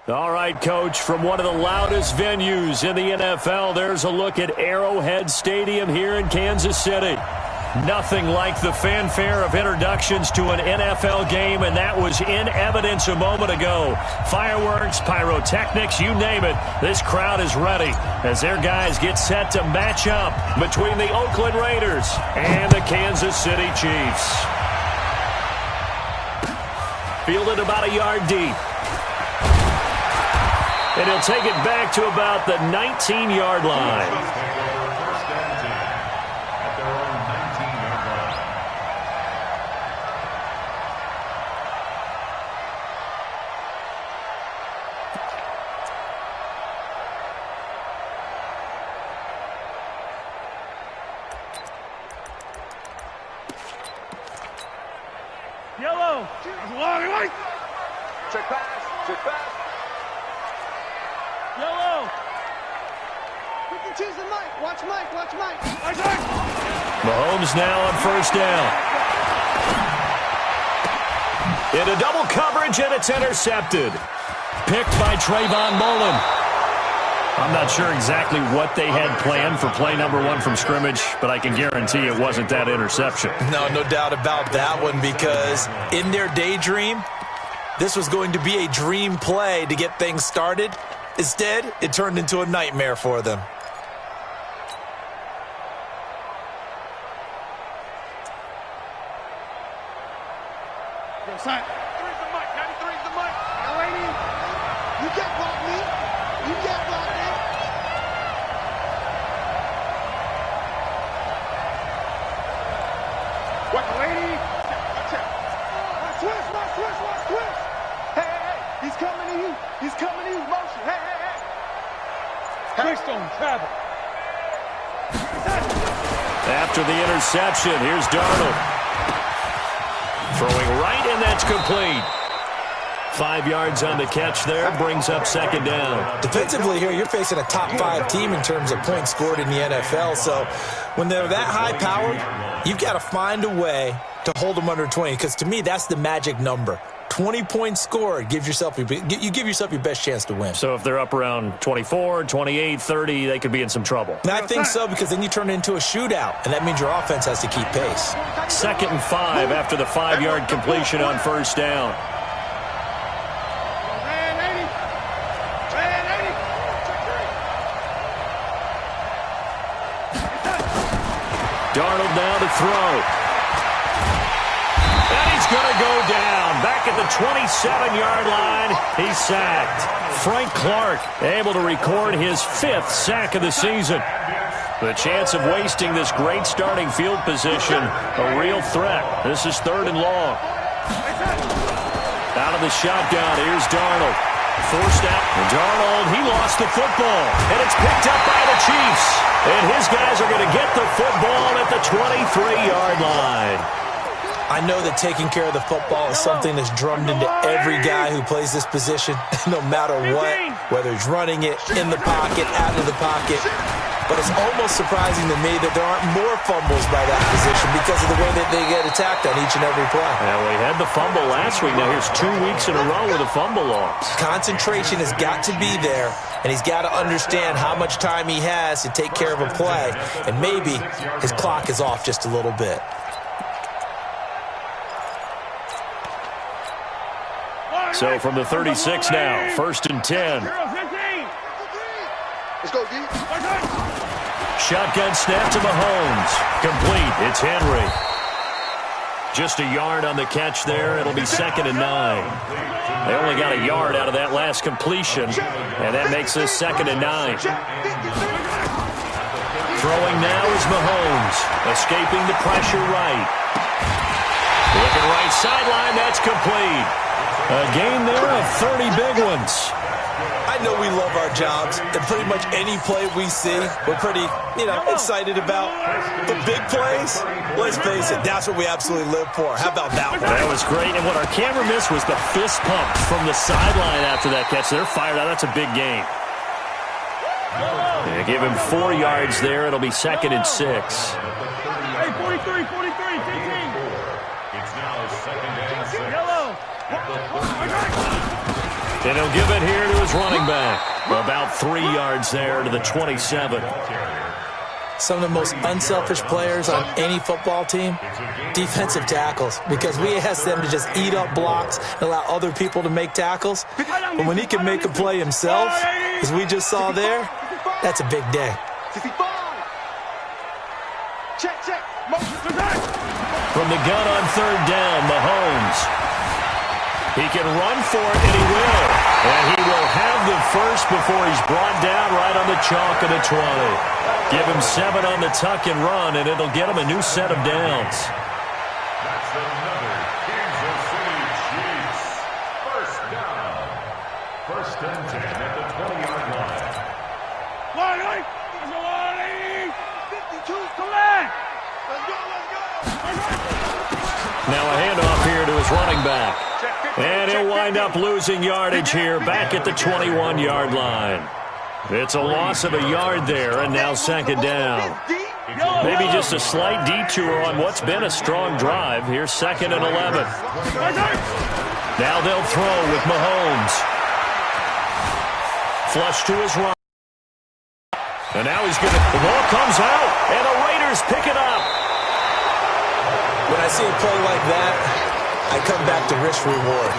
All right, Coach, from one of the loudest venues in the NFL, there's a look at Arrowhead Stadium here in Kansas City. Nothing like the fanfare of introductions to an NFL game, and that was in evidence a moment ago. Fireworks, pyrotechnics, you name it. This crowd is ready as their guys get set to match up between the Oakland Raiders and the Kansas City Chiefs. Fielded about a yard deep. And he'll take it back to about the 19-yard line. Yellow. Check pass. Check pass. Yellow. We can choose the mic. Watch Mike. Watch Mike. Mahomes now on first down. Into double coverage, and it's intercepted. Picked by Trayvon Mullen. I'm not sure exactly what they had planned for play number one from scrimmage, but I can guarantee it wasn't that interception. No doubt about that one, because in their daydream, this was going to be a dream play to get things started. Instead, it turned into a nightmare for them. Yo, son. 93's the mic. 93's the mic. Yo, lady. You can't block me. You can't block me. What, lady? Watch out. Watch switch. Watch switch. Watch switch. Hey. He's coming to you. He's coming to you. Motion. Hey. Twist on travel. After the interception, here's Darnold. Throwing right, and that's complete. 5 yards on the catch there, brings up second down. Defensively here, you're facing a top 5 team in terms of points scored in the NFL. So when they're that high powered, you've got to find a way to hold them under 20, because to me, that's the magic number. 20 points scored, you give yourself your best chance to win. So if they're up around 24, 28, 30, they could be in some trouble. And I think so, because then you turn it into a shootout, and that means your offense has to keep pace. 2nd and 5 after the 5-yard completion on first down. Darnold now to throw. And he's going to go down. Back at the 27-yard line, he's sacked. Frank Clark able to record his 5th sack of the season. The chance of wasting this great starting field position, a real threat. This is 3rd and long. Out of the shotgun, here's Darnold. Forced out. Darnold, he lost the football. And it's picked up by the Chiefs. And his guys are going to get the football at the 23-yard line. I know that taking care of the football is something that's drummed into every guy who plays this position, no matter what, whether he's running it, in the pocket, out of the pocket. But it's almost surprising to me that there aren't more fumbles by that position because of the way that they get attacked on each and every play. Yeah, we had the fumble last week. Now here's 2 weeks in a row with a fumble loss. Concentration has got to be there, and he's got to understand how much time he has to take care of a play, and maybe his clock is off just a little bit. So from the 36 now, 1st and 10. Let's go, D. Shotgun snap to Mahomes. Complete. It's Henry. Just a yard on the catch there. It'll be 2nd and 9. They only got a yard out of that last completion, and that makes this 2nd and 9. Throwing now is Mahomes. Escaping the pressure right. Looking right sideline. That's complete. A game there of 30 big ones. I know we love our jobs, and pretty much any play we see, we're pretty, excited about. The big plays, let's face it, that's what we absolutely live for. How about that one? That was great, and what our camera missed was the fist pump from the sideline after that catch. They're fired out. That's a big game. They give him 4 yards there. It'll be 2nd and 6. Hey, 43, 15. It's now 2nd and 6. Yellow. And he'll give it here to his running back. About 3 yards there to the 27. Some of the most unselfish players on any football team, defensive tackles, because we ask them to just eat up blocks and allow other people to make tackles. But when he can make a play himself, as we just saw there, that's a big day. From the gun on 3rd down, Mahomes. He can run for it, and he will. And he will have the first before he's brought down right on the chalk of the 20. Give him 7 on the tuck and run, and it'll get him a new set of downs. That's another Kansas City Chiefs. First down. 1st and 10 at the 20-yard line. Line, 52, come on. Let's go. Now a handoff here to his running back. And he'll wind up losing yardage here back at the 21-yard line. It's a loss of a yard there, and now 2nd down. Maybe just a slight detour on what's been a strong drive. Here's 2nd and 11. Now they'll throw with Mahomes. Flush to his right. And now he's going to... The ball comes out, and the Raiders pick it up. When I see a play like that, I come back to risk reward.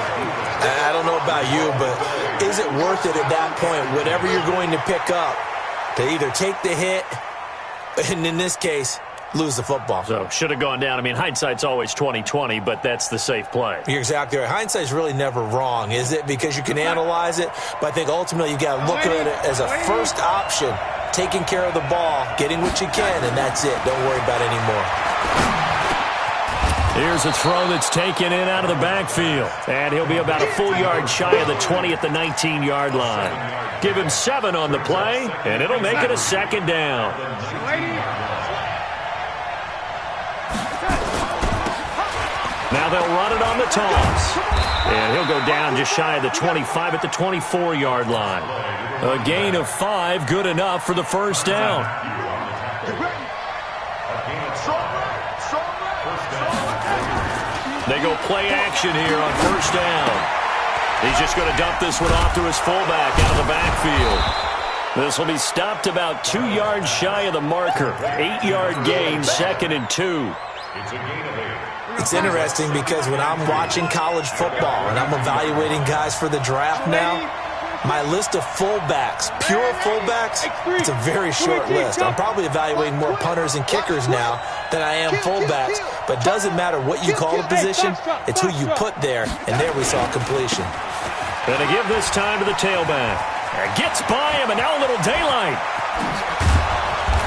I don't know about you, but is it worth it at that point, whatever you're going to pick up, to either take the hit, and in this case, lose the football? So, should have gone down. I mean, hindsight's always 20/20, but that's the safe play. You're exactly right. Hindsight's really never wrong, is it? Because you can analyze it, but I think ultimately you got to look at it as a first option, taking care of the ball, getting what you can, and that's it. Don't worry about it anymore. Here's a throw that's taken in out of the backfield. And he'll be about a full yard shy of the 20 at the 19-yard line. Give him 7 on the play, and it'll make it a 2nd down. Now they'll run it on the toss. And he'll go down just shy of the 25 at the 24-yard line. A gain of 5, good enough for the 1st down. They go play action here on 1st down. He's just going to dump this one off to his fullback out of the backfield. This will be stopped about 2 yards shy of the marker. 8-yard gain, 2nd and 2. It's interesting because when I'm watching college football and I'm evaluating guys for the draft now, my list of fullbacks, pure fullbacks, it's a very short list. I'm probably evaluating more punters and kickers now than I am fullbacks. But it doesn't matter what you call the position, it's who you put there. And there we saw completion. Going to give this time to the tailback. Gets by him, and now a little daylight.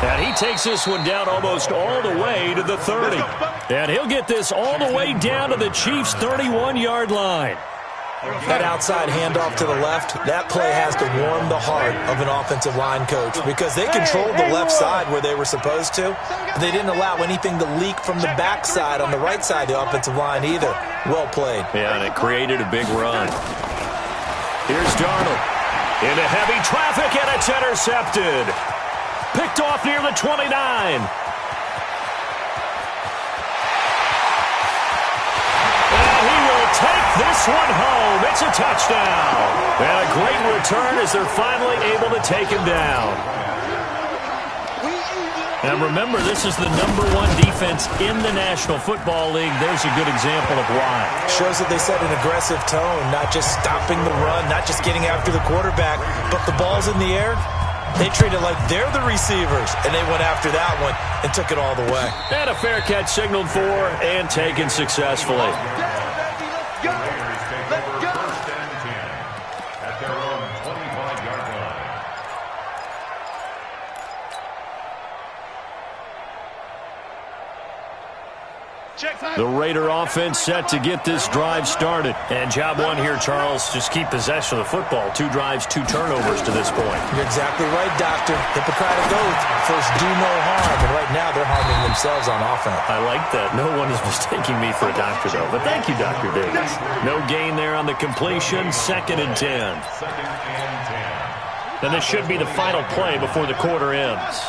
And he takes this one down almost all the way to the 30. And he'll get this all the way down to the Chiefs' 31-yard line. That outside handoff to the left, that play has to warm the heart of an offensive line coach because they controlled the left side where they were supposed to. They didn't allow anything to leak from the backside on the right side of the offensive line either. Well played. Yeah, and it created a big run. Here's Darnold. Into heavy traffic, and it's intercepted. Picked off near the 29. Take this one home. It's a touchdown. And a great return as they're finally able to take him down. And remember, this is the #1 defense in the National Football League. There's a good example of why. Shows that they set an aggressive tone, not just stopping the run, not just getting after the quarterback, but the ball's in the air. They treat it like they're the receivers, and they went after that one and took it all the way. And a fair catch signaled for and taken successfully. The Raider offense set to get this drive started. And job one here, Charles, just keep possession of the football. 2 drives, 2 turnovers to this point. You're exactly right, Doctor. Hippocratic oath. First, do no harm. And right now, they're harming themselves on offense. I like that. No one is mistaking me for a doctor, though. But thank you, Dr. Davis. No gain there on the completion. 2nd and 10. And this should be the final play before the quarter ends.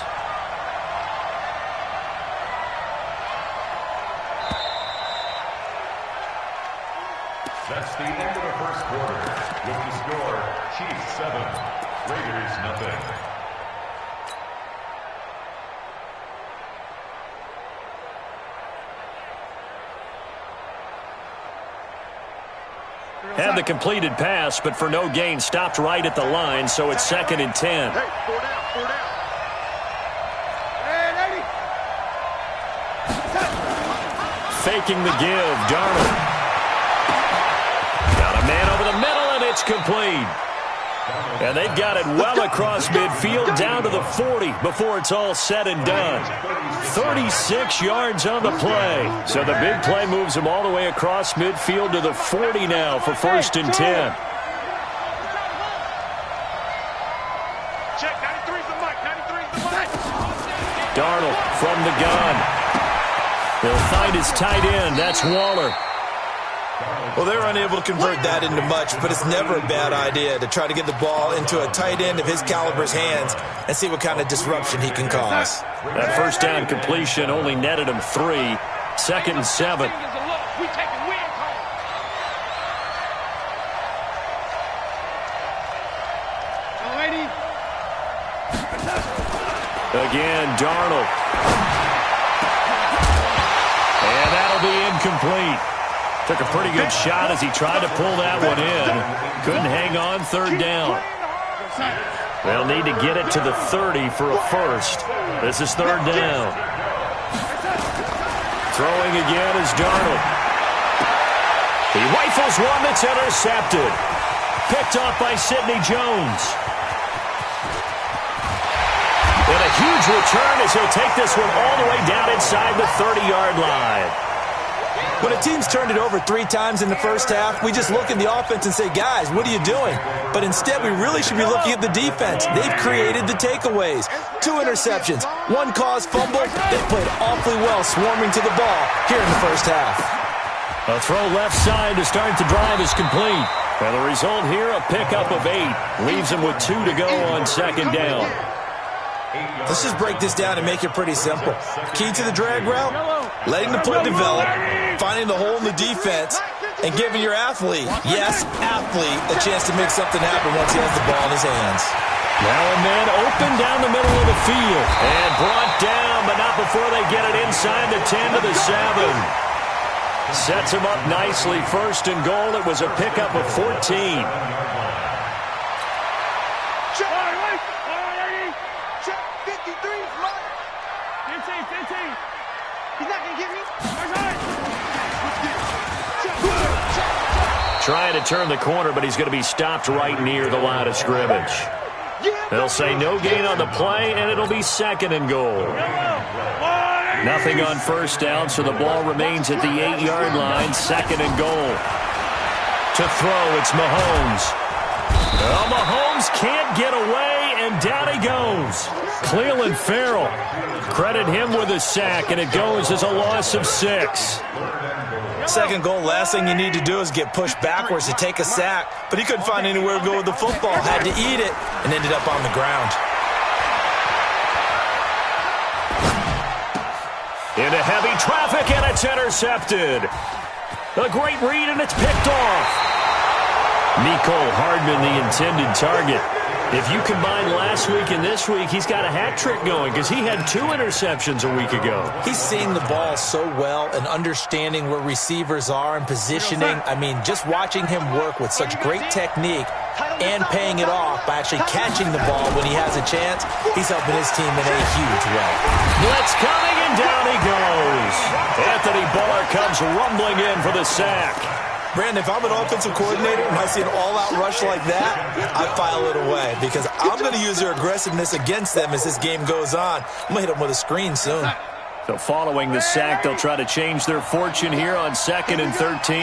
That's the end of the first quarter. With the score, Chiefs 7, Raiders nothing. Had the completed pass, but for no gain, stopped right at the line, so it's 2nd and 10. Hey, 4 down, 4 down. Hey, lady. Faking the give, Darnold. Got a man over the middle, and it's complete. And they've got it well across midfield down to the 40 before it's all said and done. 36 yards on the play. So the big play moves him all the way across midfield to the 40 now for 1st and 10. Check, 93's the mic, 93's the mic. Darnold from the gun. He'll find his tight end. That's Waller. Well, they're unable to convert that into much, but it's never a bad idea to try to get the ball into a tight end of his caliber's hands and see what kind of disruption he can cause. That first down completion only netted him 3. 2nd and 7. Again, Darnold. And that'll be incomplete. Took a pretty good shot as he tried to pull that one in. Couldn't hang on 3rd down. They'll need to get it to the 30 for a first. This is 3rd down. Throwing again is Darnold. He rifles one that's intercepted. Picked off by Sidney Jones. And a huge return as he'll take this one all the way down inside the 30-yard line. When a team's turned it over 3 times in the first half, we just look at the offense and say, guys, what are you doing? But instead, we really should be looking at the defense. They've created the takeaways. 2 interceptions, 1 caused fumble. They played awfully well swarming to the ball here in the first half. A throw left side to start the drive is complete. And the result here, a pickup of 8. Leaves him with 2 to go on 2nd down. Let's just break this down and make it pretty simple. Key to the drag route, letting the play develop, finding the hole in the defense, and giving your athlete, yes, athlete, a chance to make something happen once he has the ball in his hands. Now and then, open down the middle of the field. And brought down, but not before they get it inside the 10 to the 7. Sets him up nicely. 1st and goal. It was a pickup of 14. Trying to turn the corner, but he's going to be stopped right near the line of scrimmage. They'll say no gain on the play, and it'll be 2nd and goal. Nothing on 1st down, so the ball remains at the 8-yard line. 2nd and goal. To throw, it's Mahomes. Well, Mahomes can't get away, and down he goes. Cleveland Farrell. Credit him with a sack, and it goes as a loss of 6. 2nd goal, last thing you need to do is get pushed backwards to take a sack. But he couldn't find anywhere to go with the football. Had to eat it and ended up on the ground. Into heavy traffic, and it's intercepted. A great read, and it's picked off. Mecole Hardman, the intended target. If you combine last week and this week, he's got a hat trick going because he had 2 interceptions a week ago. He's seeing the ball so well and understanding where receivers are and positioning. I mean, just watching him work with such great technique and paying it off by actually catching the ball when he has a chance, he's helping his team in a huge way. Blitz coming, and down he goes. Anthony Barr comes rumbling in for the sack. Brandon, if I'm an offensive coordinator and I see an all-out rush like that, I file it away because I'm going to use their aggressiveness against them as this game goes on. I'm going to hit them with a screen soon. So following the sack, they'll try to change their fortune here on 2nd and 13.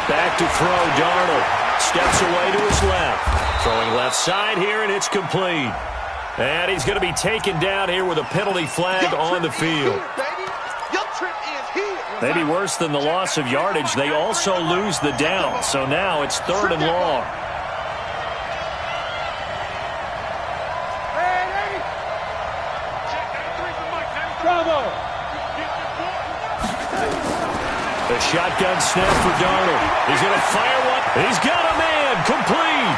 Back to throw, Darnold. Steps away to his left. Throwing left side here, and it's complete. And he's going to be taken down here with a penalty flag on the field. Maybe worse than the loss of yardage, they also lose the down. So now it's 3rd and long. A shotgun snap for Darnold. He's going to fire one. He's got a man. Complete.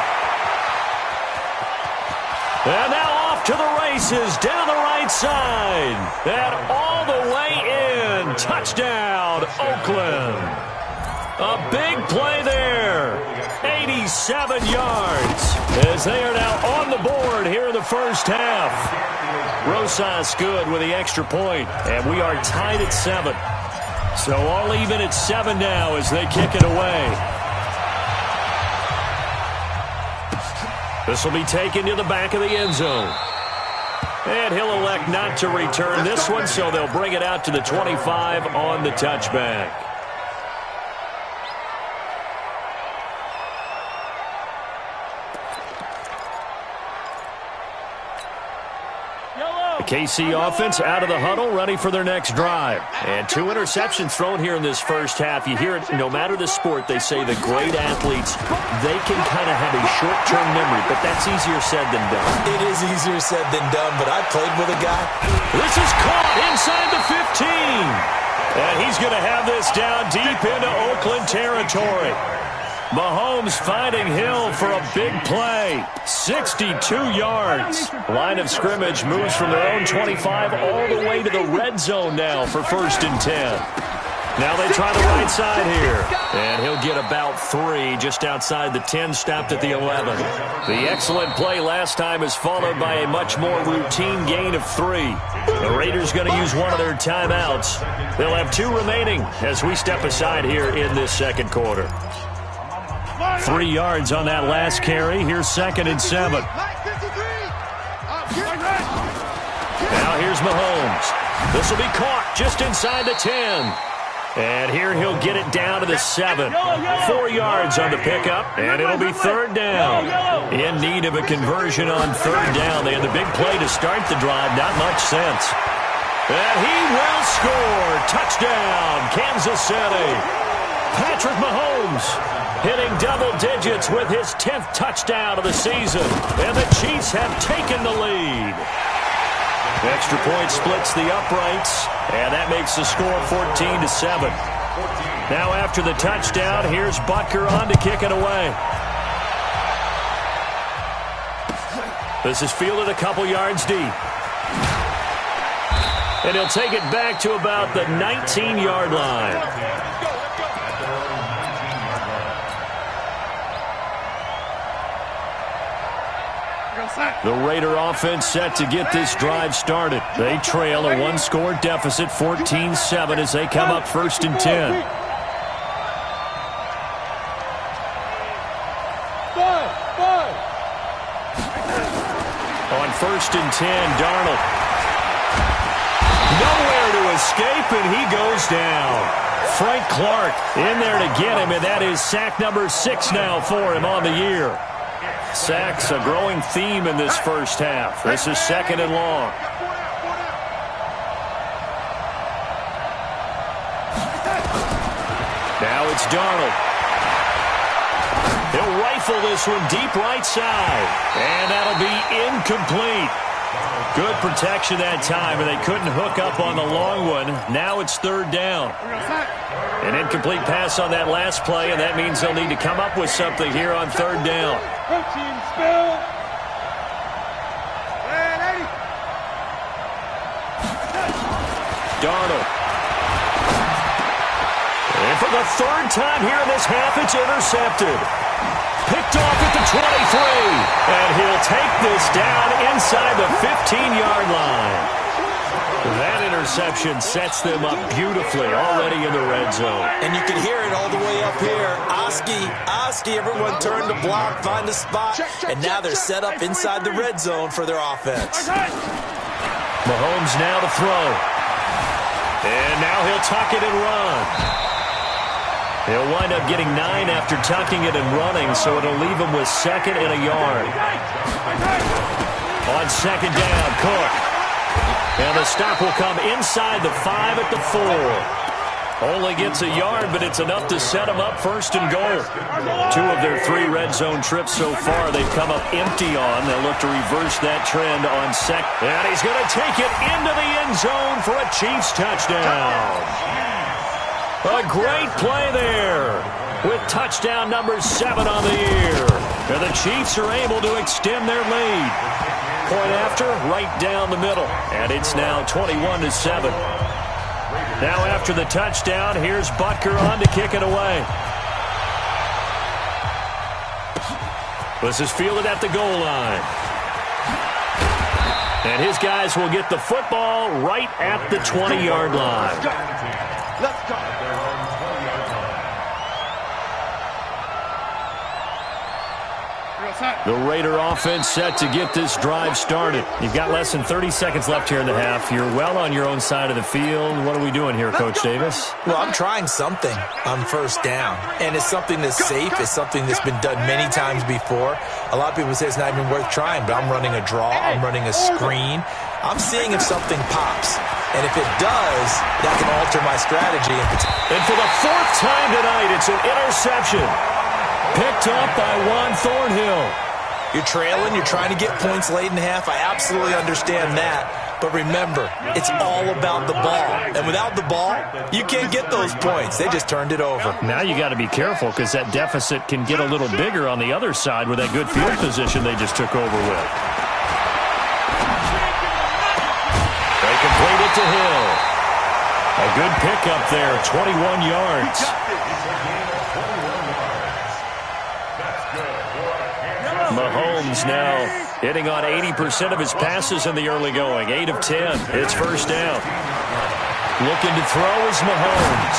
And now off to the races down the right side. And all the way in. Touchdown, Oakland. A big play there. 87 yards as they are now on the board here in the first half. Rosas good with the extra point, and we are tied at 7. So all even at 7 now as they kick it away. This will be taken to the back of the end zone. And he'll elect not to return this one, so they'll bring it out to the 25 on the touchback. The KC offense out of the huddle, ready for their next drive. And 2 interceptions thrown here in this first half. You hear it, no matter the sport, they say the great athletes, they can kind of have a short-term memory, but that's easier said than done. It is easier said than done, but I played with a guy. This is caught inside the 15. And he's going to have this down deep into Oakland territory. Mahomes finding Hill for a big play. 62 yards. Line of scrimmage moves from their own 25 all the way to the red zone now for 1st and 10. Now they try the right side here. And he'll get about 3 just outside the 10, stopped at the 11. The excellent play last time is followed by a much more routine gain of 3. The Raiders going to use one of their timeouts. They'll have 2 remaining as we step aside here in this second quarter. 3 yards on that last carry. Here's 2nd and 7. Now here's Mahomes. This will be caught just inside the 10. And here he'll get it down to the 7. 4 yards on the pickup, and it'll be 3rd down. In need of a conversion on 3rd down. They had the big play to start the drive. Not much sense. And he will score. Touchdown, Kansas City. Patrick Mahomes hitting double digits with his 10th touchdown of the season. And the Chiefs have taken the lead. Extra point splits the uprights, and that makes the score 14-7. Now after the touchdown, here's Butker on to kick it away. This is fielded a couple yards deep. And he'll take it back to about the 19-yard line. The Raider offense set to get this drive started. They trail a 1-score deficit, 14-7, as they come up 1st and 10. On 1st and 10, Darnold. Nowhere to escape, and he goes down. Frank Clark in there to get him, and that is sack number 6 now for him on the year. Sacks a growing theme in this first half. This is 2nd and long. Now it's Darnold. He'll rifle this one deep right side. And that'll be incomplete. Good protection that time, and they couldn't hook up on the long one. Now it's 3rd down. An incomplete pass on that last play, and that means they'll need to come up with something here on 3rd down. Darnold. And for the 3rd time here in this half, it's intercepted. Picked off at the 23. And he'll take this down inside the 15-yard line. That interception sets them up beautifully already in the red zone. And you can hear it all the way up here. Oski, everyone turned to block, find a spot, and now they're set up inside the red zone for their offense. Mahomes now to throw. And now he'll tuck it and run. He'll wind up getting 9 after tucking it and running, so it'll leave him with 2nd and a yard. On 2nd down, Cook. And the stop will come inside the 5 at the 4. Only gets a yard, but it's enough to set him up 1st and goal. 2 of their 3 red zone trips so far they've come up empty on. They'll look to reverse that trend on 2nd. And he's going to take it into the end zone for a Chiefs touchdown. A great play there with touchdown number 7 on the year. And the Chiefs are able to extend their lead. Point after, right down the middle. And it's now 21-7. Now after the touchdown, here's Butker on to kick it away. This is fielded at the goal line. And his guys will get the football right at the 20-yard line. Let's go. The Raider offense set to get this drive started. You've got less than 30 seconds left here in the half. You're well on your own side of the field. What are we doing here, Coach Davis? Well, I'm trying something on first down, and it's something that's safe. It's something that's been done many times before. A lot of people say it's not even worth trying, but I'm running a draw. I'm running a screen. I'm seeing if something pops. And if it does, that can alter my strategy. And for the 4th time tonight, it's an interception. Picked up by Juan Thornhill. You're trailing. You're trying to get points late in the half. I absolutely understand that. But remember, it's all about the ball. And without the ball, you can't get those points. They just turned it over. Now you got to be careful because that deficit can get a little bigger on the other side with that good field position they just took over with. They complete it to Hill. A good pickup there, 21 yards. Mahomes now hitting on 80% of his passes in the early going. 8 of 10. It's first down. Looking to throw is Mahomes.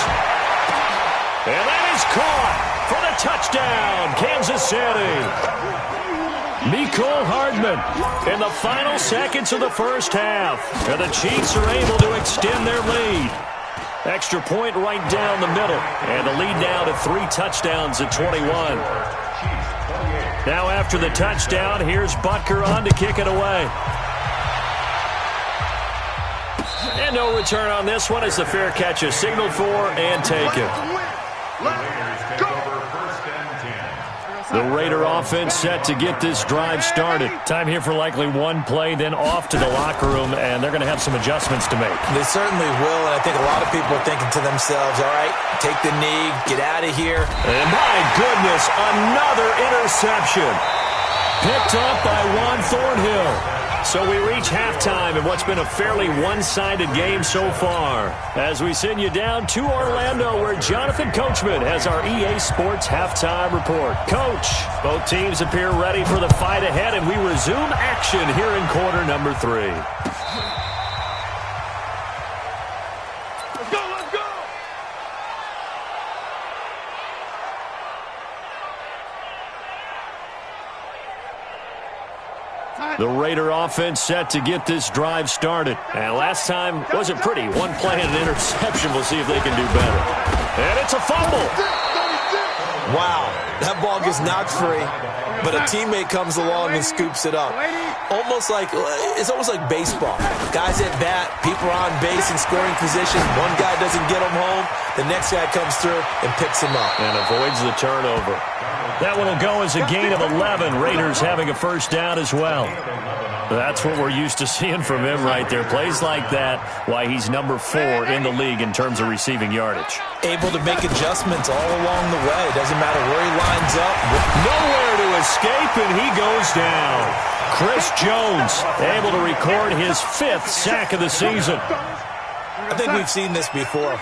And that is caught for the touchdown, Kansas City. Mecole Hardman in the final seconds of the first half. And the Chiefs are able to extend their lead. Extra point right down the middle. And the lead now to 3 touchdowns at 21. Now after the touchdown, here's Butker on to kick it away. And no return on this one as the fair catch is signaled for and taken. The Raider offense set to get this drive started. Time here for likely one play, then off to the locker room, and they're going to have some adjustments to make. They certainly will, and I think a lot of people are thinking to themselves, all right, take the knee, get out of here. And my goodness, another interception. Picked up by Juan Thornhill. So we reach halftime in what's been a fairly one-sided game so far. As we send you down to Orlando, where Jonathan Coachman has our EA Sports halftime report. Coach, both teams appear ready for the fight ahead, and we resume action here in quarter number 3. Let's go, let's go! The Raider offense set to get this drive started. And last time wasn't pretty. One play and an interception. We'll see if they can do better. And it's a fumble. Wow, that ball gets knocked free, but a teammate comes along and scoops it up. It's almost like baseball. Guys at bat, people are on base in scoring position. One guy doesn't get him home. The next guy comes through and picks him up. And avoids the turnover. That one will go as a gain of 11. Raiders having a first down as well. That's what we're used to seeing from him right there. Plays like that, why he's number 4 in the league in terms of receiving yardage. Able to make adjustments all along the way. Doesn't matter where he lines up. Nowhere to escape, and he goes down. Chris Jones able to record his 5th sack of the season. I think we've seen this before.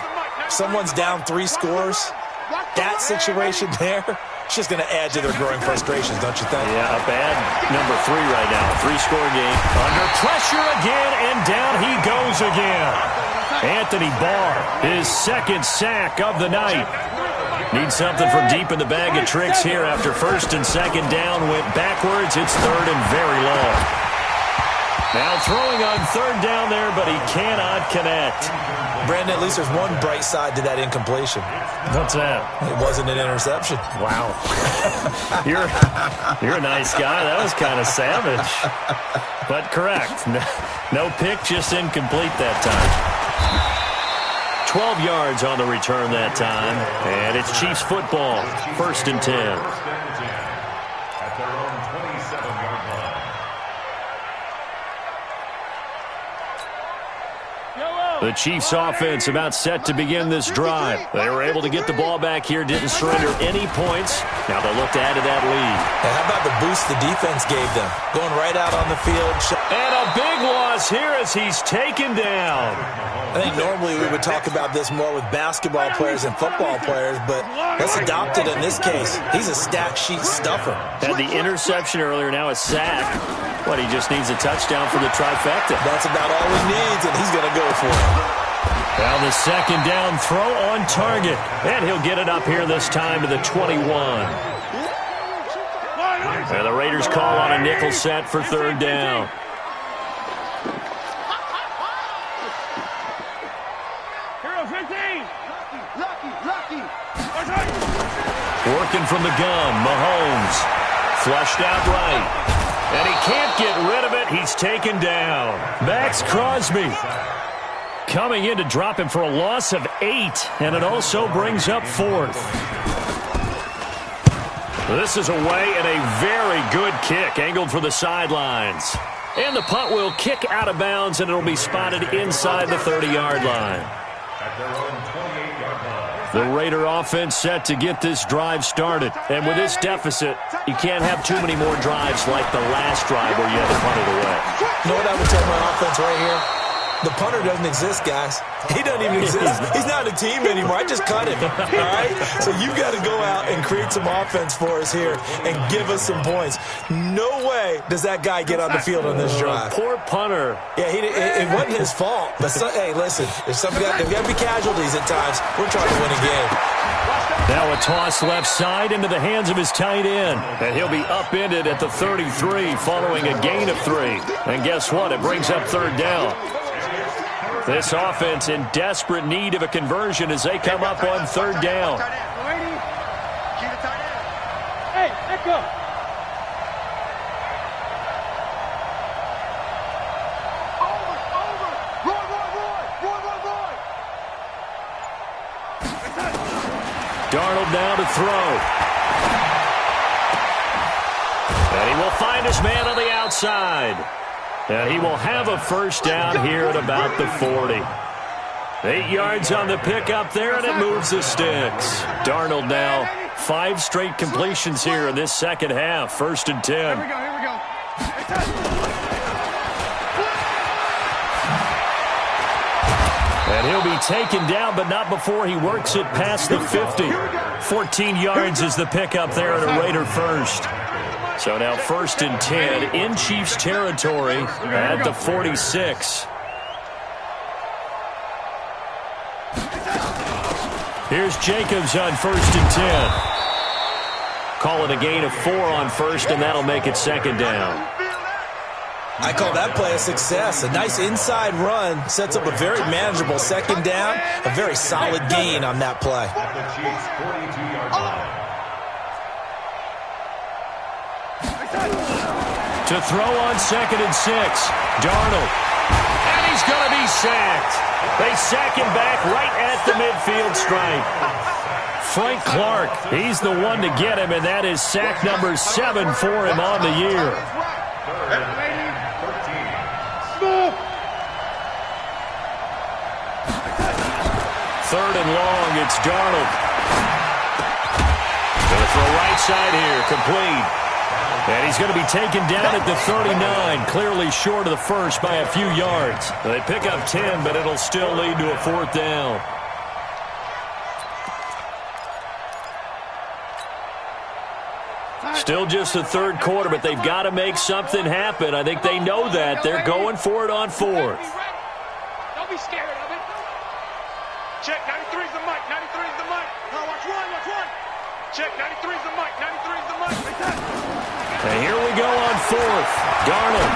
Someone's down 3 scores. That situation there, it's just going to add to their growing frustrations, don't you think? Yeah, a bad number 3 right now. 3-score game. Under pressure again, and down he goes again. Anthony Barr, his 2nd sack of the night. Needs something from deep in the bag of tricks here after 1st and 2nd down. Went backwards. It's 3rd and very long. Now throwing on 3rd down there, but he cannot connect. Brandon, at least there's one bright side to that incompletion. What's that? It wasn't an interception. Wow. You're a nice guy. That was kind of savage. But correct. No pick, just incomplete that time. 12 yards on the return that time. And it's Chiefs football. 1st and 10. The Chiefs offense about set to begin this drive. They were able to get the ball back here, didn't surrender any points. Now they'll look to add to that lead. And how about the boost the defense gave them? Going right out on the field. And a big loss here as he's taken down. I think normally we would talk about this more with basketball players and football players, but let's adopt it in this case. He's a stat sheet stuffer. Had the interception earlier, now a sack. But he just needs a touchdown for the trifecta. That's about all he needs, and he's going to go for it. Well, the second down throw on target. And he'll get it up here this time to the 21. And the Raiders call on a nickel set for third down. Working from the gun, Mahomes. Flushed out right. And he can't get rid of it. He's taken down. Max Crosby coming in to drop him for a loss of 8. And it also brings up fourth. This is away and a very good kick angled for the sidelines. And the punt will kick out of bounds, and it'll be spotted inside the 30-yard line. At their own 28-yard line. The Raider offense set to get this drive started. And with this deficit, you can't have too many more drives like the last drive where you had to punt it away. You know what I would tell my offense right here? The punter doesn't exist, guys. He doesn't even exist. He's not a team anymore. I just cut him, all right? So you've got to go out and create some offense for us here and give us some points. No way does that guy get on the field on this drive. Poor punter. Yeah, it wasn't his fault. But, hey, listen, there's got to be casualties at times. We're trying to win a game. Now a toss left side into the hands of his tight end. And he'll be upended at the 33 following a gain of 3. And guess what? It brings up third down. This offense in desperate need of a conversion as they come up on third down. Hey, let go. Darnold now to throw. And he will find his man on the outside. And he will have a first down here at about the 40. 8 yards on the pickup there, and it moves the sticks. Darnold now 5 straight completions here in this second half. First and 10. Here we go. And he'll be taken down, but not before he works it past the 50. 14 yards is the pickup there at a Raider first. So now first and 10 in Chiefs territory at the 46. Here's Jacobs on first and 10. Call it a gain of 4 on first, and that'll make it second down. I call that play a success. A nice inside run sets up a very manageable second down. A very solid gain on that play. The Chiefs' 42-yard line. To throw on second and 6. Darnold. And he's going to be sacked. They sack him back right at the midfield stripe. Frank Clark, he's the one to get him, and that is sack number 7 for him on the year. Third and long, it's Darnold. Going to throw right side here, complete. And he's going to be taken down at the 39, clearly short of the first by a few yards. They pick up 10, but it'll still lead to a fourth down. Still just the third quarter, but they've got to make something happen. I think they know that. They're going for it on fourth. Don't be scared of it. Check, 93's the mic, 93's the mic. Now watch one. Check, 93's the mic, 93's the mic. And here we go on fourth. Darnold.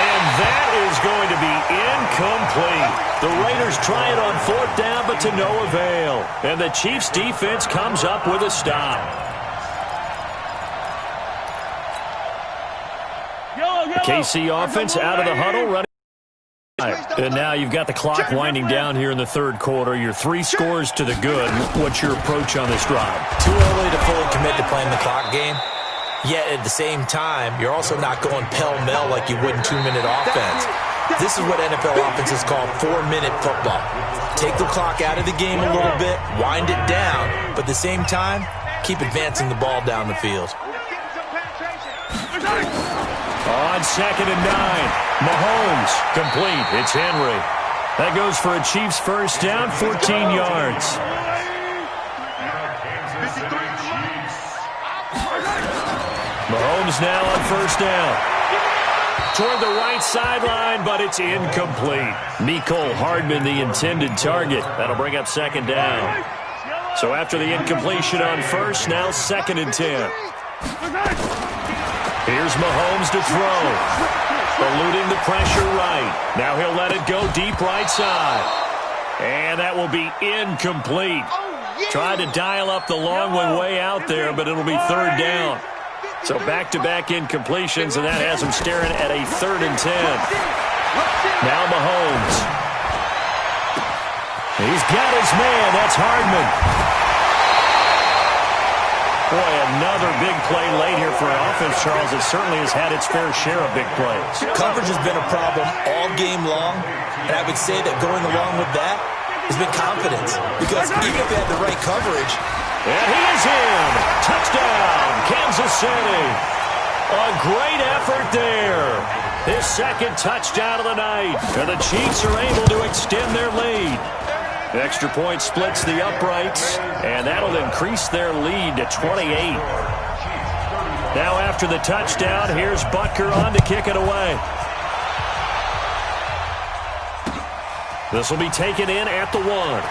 And that is going to be incomplete. The Raiders try it on fourth down, but to no avail. And the Chiefs defense comes up with a stop. KC offense out of the huddle, running. And now you've got the clock winding down here in the third quarter. You're 3 scores to the good. What's your approach on this drive? Too early to fully commit to playing the clock game. Yet at the same time, you're also not going pell-mell like you would in 2-minute offense. This is what NFL offenses call 4-minute football. Take the clock out of the game a little bit, wind it down, but at the same time, keep advancing the ball down the field. On 2nd and 9, Mahomes complete. It's Henry. That goes for a Chiefs first down, 14 yards. Mahomes now on first down. Toward the right sideline, but it's incomplete. Mecole Hardman, the intended target. That'll bring up 2nd down. So after the incompletion on first, now 2nd and 10. Here's Mahomes to throw. Eluding the pressure right. Now he'll let it go deep right side. And that will be incomplete. Tried to dial up the long one way out there, but it'll be 3rd down. So back-to-back incompletions, and that has him staring at a 3rd and 10. Now Mahomes. He's got his man. That's Hardman. Boy, another big play late here for an offense, Charles. It certainly has had its fair share of big plays. Coverage has been a problem all game long, and I would say that going along with that has been confidence. Because even if they had the right coverage, and he is in. Touchdown, Kansas City. A great effort there. His 2nd touchdown of the night. And the Chiefs are able to extend their lead. The extra point splits the uprights, and that'll increase their lead to 28. Now after the touchdown, here's Butker on to kick it away. This will be taken in at the 1.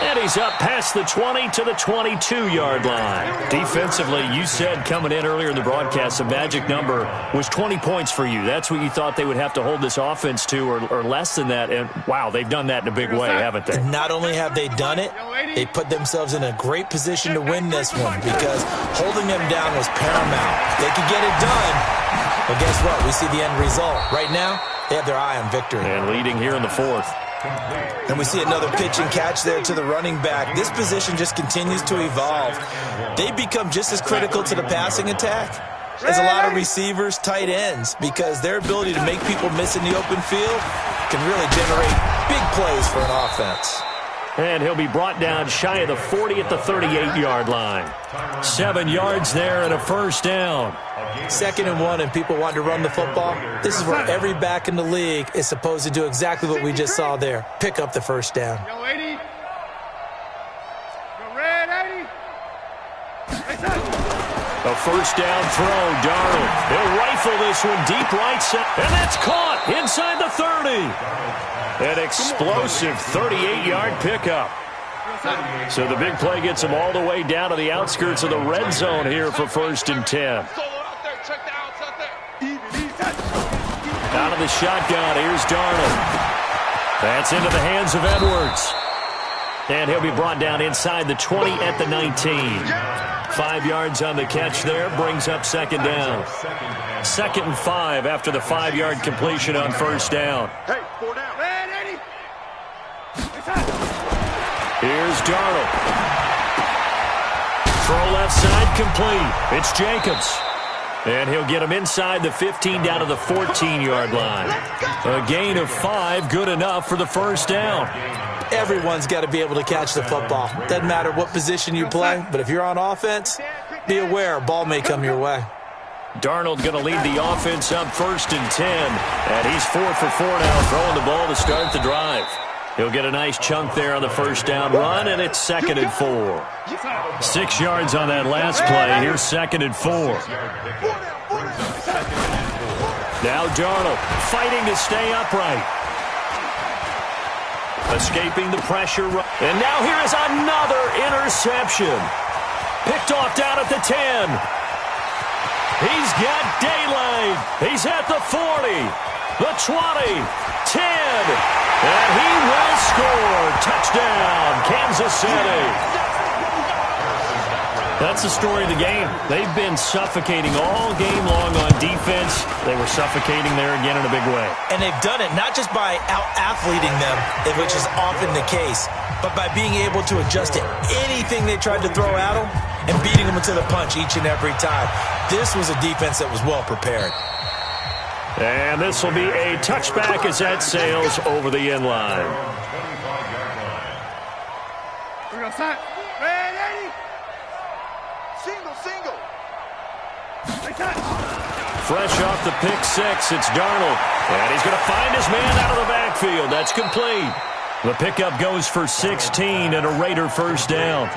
And he's up past the 20 to the 22-yard line. Defensively, you said coming in earlier in the broadcast, the magic number was 20 points for you. That's what you thought they would have to hold this offense to, or less than that. And, wow, they've done that in a big way, haven't they? Not only have they done it, they put themselves in a great position to win this one because holding them down was paramount. They could get it done, but guess what? We see the end result. Right now, they have their eye on victory. And leading here in the 4th. And we see another pitch and catch there to the running back. This position just continues to evolve. They become just as critical to the passing attack as a lot of receivers, tight ends, because their ability to make people miss in the open field can really generate big plays for an offense. And he'll be brought down shy of the 40 at the 38-yard line. 7 yards there and a first down. 2nd and 1 and people want to run the football. This is where every back in the league is supposed to do exactly what we just saw there. Pick up the first down. Go 80. Go red 80. A first down throw, Darnold. He'll rifle this one deep right side. And that's caught inside the 30. An explosive 38-yard pickup. So the big play gets him all the way down to the outskirts of the red zone here for 1st and 10. Out of the shotgun, here's Darnold. That's into the hands of Edwards. And he'll be brought down inside the 20 at the 19. 5 yards on the catch there, brings up 2nd down. 2nd and 5 after the 5-yard completion on first down. Hey, 4 down. Red 80. Here's Darnold. Throw left side complete. It's Jacobs. And he'll get him inside the 15 down to the 14-yard line. A gain of 5, good enough for the first down. Everyone's got to be able to catch the football. Doesn't matter what position you play, but if you're on offense, be aware a ball may come your way. Darnold going to lead the offense up 1st and 10. And he's 4 for 4 now, throwing the ball to start the drive. He'll get a nice chunk there on the first down run, and it's 2nd and 4. 6 yards on that last play. Here's 2nd and 4. Now Darnold fighting to stay upright. Escaping the pressure. And now here is another interception. Picked off down at the 10. He's got daylight. He's at the 40, the 20, 10. And he will score. Touchdown, Kansas City. That's the story of the game. They've been suffocating all game long on defense. They were suffocating there again in a big way. And they've done it not just by out-athleting them, which is often the case, but by being able to adjust to anything they tried to throw at them and beating them to the punch each and every time. This was a defense that was well prepared. And this will be a touchback as that sails over the end line. Here we go, son. Red 80. Single. They touch. Fresh off the pick six, it's Darnold. And he's going to find his man out of the backfield. That's complete. The pickup goes for 16 and a Raider first down.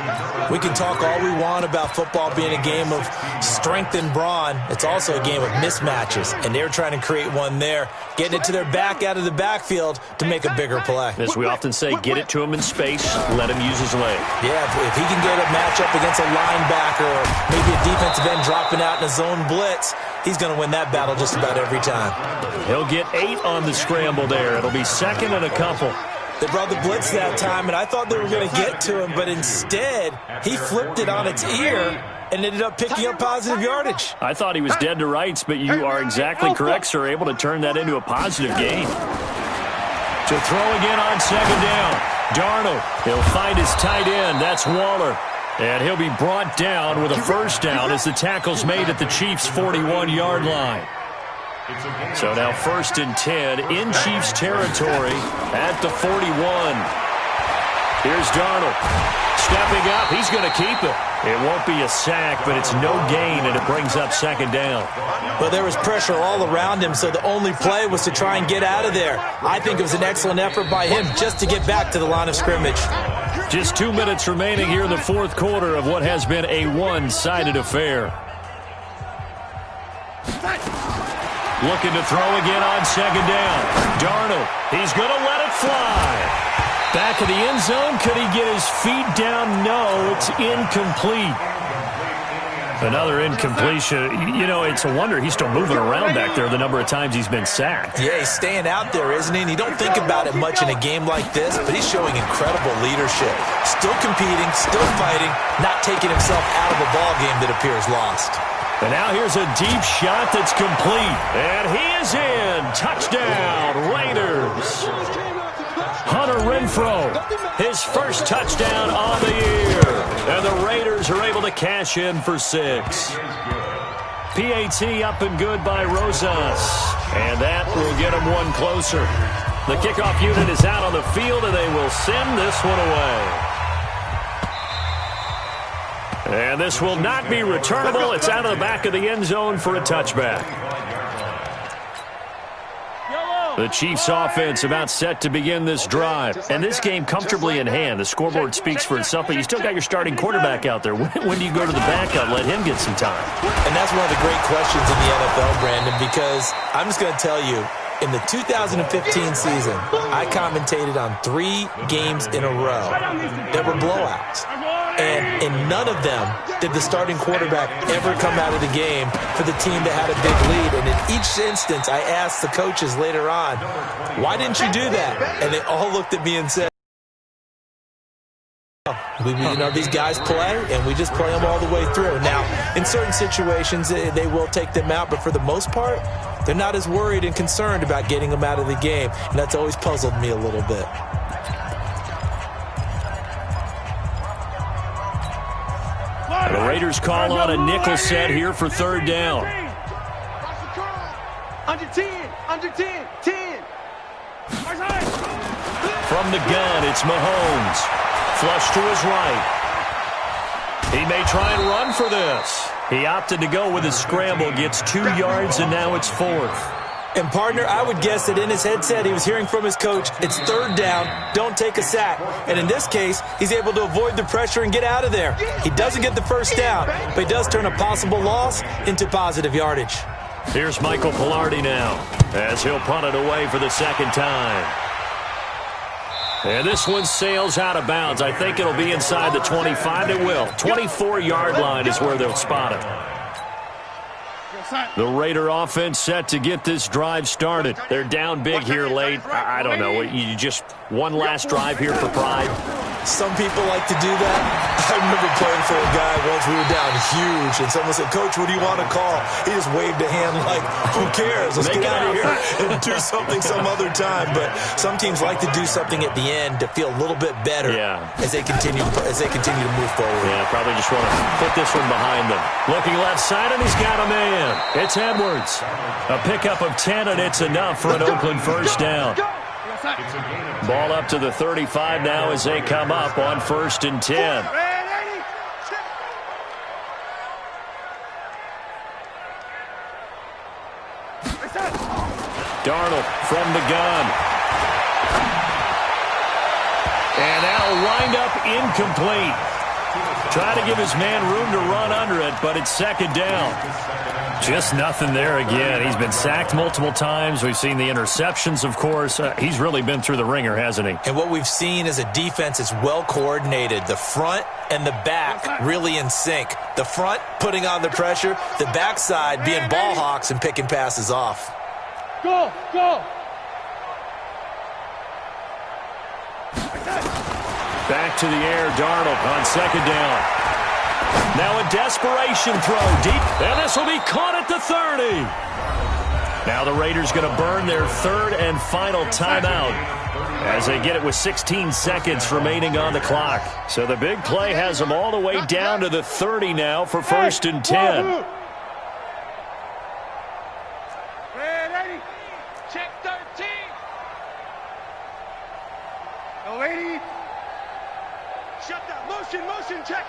We can talk all we want about football being a game of strength and brawn. It's also a game of mismatches, and they're trying to create one there, getting it to their back out of the backfield to make a bigger play. As we often say, get it to him in space, let him use his leg. Yeah, if he can get a matchup against a linebacker or maybe a defensive end dropping out in a zone blitz, he's going to win that battle just about every time. He'll get 8 on the scramble there. It'll be second and a couple. They brought the blitz that time, and I thought they were going to get to him, but instead, he flipped it on its ear and ended up picking up positive yardage. I thought he was dead to rights, but you are exactly correct, sir, able to turn that into a positive gain. To throw again on second down. Darnold, he'll find his tight end. That's Waller. And he'll be brought down with a first down as the tackle's made at the Chiefs' 41-yard line. So now 1st and 10 in Chiefs territory at the 41. Here's Darnold. Stepping up, he's going to keep it. It won't be a sack, but it's no gain, and it brings up second down. Well, there was pressure all around him, so the only play was to try and get out of there. I think it was an excellent effort by him just to get back to the line of scrimmage. Just 2 minutes remaining here in the fourth quarter of what has been a one-sided affair. Looking to throw again on second down. Darnold, he's going to let it fly. Back of the end zone, could he get his feet down? No, it's incomplete. Another incompletion. You know, it's a wonder he's still moving around back there the number of times he's been sacked. Yeah, he's staying out there, isn't he? And you don't think about it much in a game like this, but he's showing incredible leadership. Still competing, still fighting, not taking himself out of a ball game that appears lost. And now here's a deep shot that's complete. And he is in. Touchdown, Raiders. Hunter Renfrow, his first touchdown on the year. And the Raiders are able to cash in for 6. PAT up and good by Rosas. And that will get him one closer. The kickoff unit is out on the field, and they will send this one away. And this will not be returnable. It's out of the back of the end zone for a touchback. The Chiefs offense about set to begin this drive. And this game comfortably in hand. The scoreboard speaks for itself, but you still got your starting quarterback out there. When do you go to the backup? Let him get some time. And that's one of the great questions in the NFL, Brandon, because I'm just going to tell you, in the 2015 season, I commentated on 3 games in a row that were blowouts. And in none of them did the starting quarterback ever come out of the game for the team that had a big lead. And in each instance, I asked the coaches later on, why didn't you do that? And they all looked at me and said, these guys play, and we just play them all the way through. Now, in certain situations, they will take them out, but for the most part, they're not as worried and concerned about getting them out of the game, and that's always puzzled me a little bit. The Raiders call on a nickel set here for third down. Under 10, 10. From the gun, it's Mahomes. Flush to his right. He may try and run for this. He opted to go with his scramble, gets 2 yards, and now it's 4th. And, partner, I would guess that in his headset he was hearing from his coach, it's third down, don't take a sack. And in this case, he's able to avoid the pressure and get out of there. He doesn't get the first down, but he does turn a possible loss into positive yardage. Here's Michael Pilardi now, as he'll punt it away for the second time. And this one sails out of bounds. I think it'll be inside the 25. It will. 24-yard line is where they'll spot it. The Raider offense set to get this drive started. They're down big here late. I don't know. You just one last drive here for pride. Some people like to do that. I remember playing for a guy once. We were down huge, and someone said, "Coach, what do you want to call?" He just waved a hand like, "Who cares? Let's get out of here and do something some other time." But some teams like to do something at the end to feel a little bit better as they continue to move forward. Yeah, probably just want to put this one behind them. Looking left side, and he's got a man. It's Edwards. A pickup of 10, and it's enough for an Oakland first down. Ball up to the 35 now as they come up on 1st and 10. Darnold from the gun. And that'll wind up incomplete. Try to give his man room to run under it, but it's 2nd down. Just nothing there again. He's been sacked multiple times. We've seen the interceptions, of course. He's really been through the ringer, hasn't he? And what we've seen is a defense that's well coordinated. The front and the back really in sync. The front putting on the pressure, the backside being ball hawks and picking passes off. Go, go. Back to the air, Darnold on 2nd down. Now a desperation throw deep, and this will be caught at the 30. Now the Raiders going to burn their 3rd and final timeout as they get it with 16 seconds remaining on the clock. So the big play has them all the way down to the 30 now for 1st and 10. Check 13. No, lady. Shut down. Motion. Check.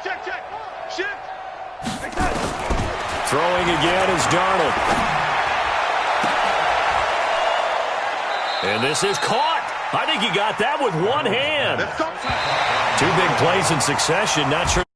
Shift. Throwing again is Darnold. And this is caught. I think he got that with one hand. 2 big plays in succession. Not sure.